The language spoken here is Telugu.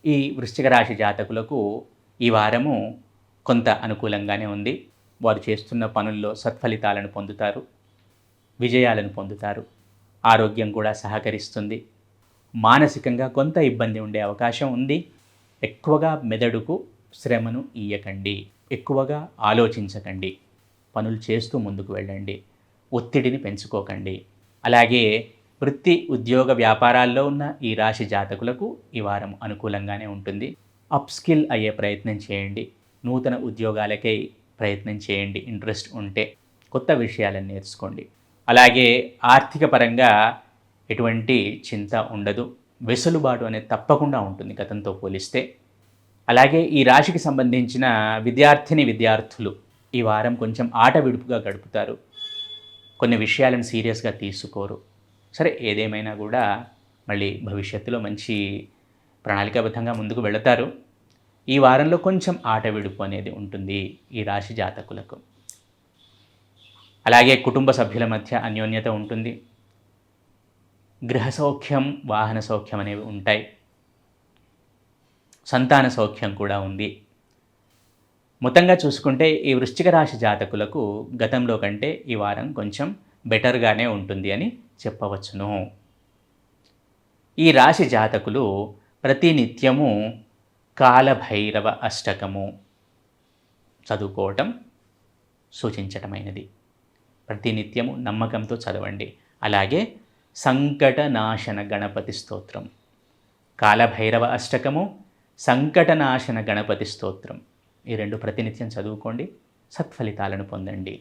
ఈ వృశ్చిక రాశి జాతకులకు ఈ వారము కొంత అనుకూలంగానే ఉంది. వారు చేస్తున్న పనుల్లో సత్ఫలితాలను పొందుతారు, విజయాలను పొందుతారు. ఆరోగ్యం కూడా సహకరిస్తుంది. మానసికంగా కొంత ఇబ్బంది ఉండే అవకాశం ఉంది. ఎక్కువగా మెదడుకు శ్రమను ఇయ్యకండి, ఎక్కువగా ఆలోచించకండి, పనులు చేస్తూ ముందుకు వెళ్ళండి, ఒత్తిడిని పెంచుకోకండి. అలాగే వృత్తి, ఉద్యోగ, వ్యాపారాల్లో ఉన్న ఈ రాశి జాతకులకు ఈ వారం అనుకూలంగానే ఉంటుంది. అప్‌స్కిల్ అయ్యే ప్రయత్నం చేయండి. నూతన ఉద్యోగాలకై ప్రయత్నం చేయండి. ఇంట్రెస్ట్ ఉంటే కొత్త విషయాలను నేర్చుకోండి. అలాగే ఆర్థిక పరంగా ఎటువంటి చింత ఉండదు. వెసులుబాటు అనేది తప్పకుండా ఉంటుంది గతంతో పోలిస్తే. అలాగే ఈ రాశికి సంబంధించిన విద్యార్థులు ఈ వారం కొంచెం ఆట విడుపుగా గడుపుతారు. కొన్ని విషయాలను సీరియస్గా తీసుకోరు. సరే, ఏదేమైనా కూడా మళ్ళీ భవిష్యత్తులో మంచి ప్రణాళికాబద్ధంగా ముందుకు వెళతారు. ఈ వారంలో కొంచెం ఆట విడుపు అనేది ఉంటుంది ఈ రాశి జాతకులకు. అలాగే కుటుంబ సభ్యుల మధ్య అన్యోన్యత ఉంటుంది. గృహ సౌఖ్యం, వాహన సౌఖ్యం అనేవి ఉంటాయి. సంతాన సౌఖ్యం కూడా ఉంది. మొత్తంగా చూసుకుంటే ఈ వృశ్చిక రాశి జాతకులకు గతంలో కంటే ఈ వారం కొంచెం బెటర్గానే ఉంటుంది అని చెప్పవచ్చును. ఈ రాశి జాతకులు ప్రతినిత్యము కాలభైరవ అష్టకము చదువుకోవటం సూచించటమైనది. ప్రతినిత్యము నమ్మకంతో చదవండి. అలాగే సంకటనాశన గణపతి స్తోత్రం, కాలభైరవ అష్టకము, సంకటనాశన గణపతి స్తోత్రం, ఈ రెండు ప్రతినిత్యం చదువుకోండి. సత్ఫలితాలను పొందండి.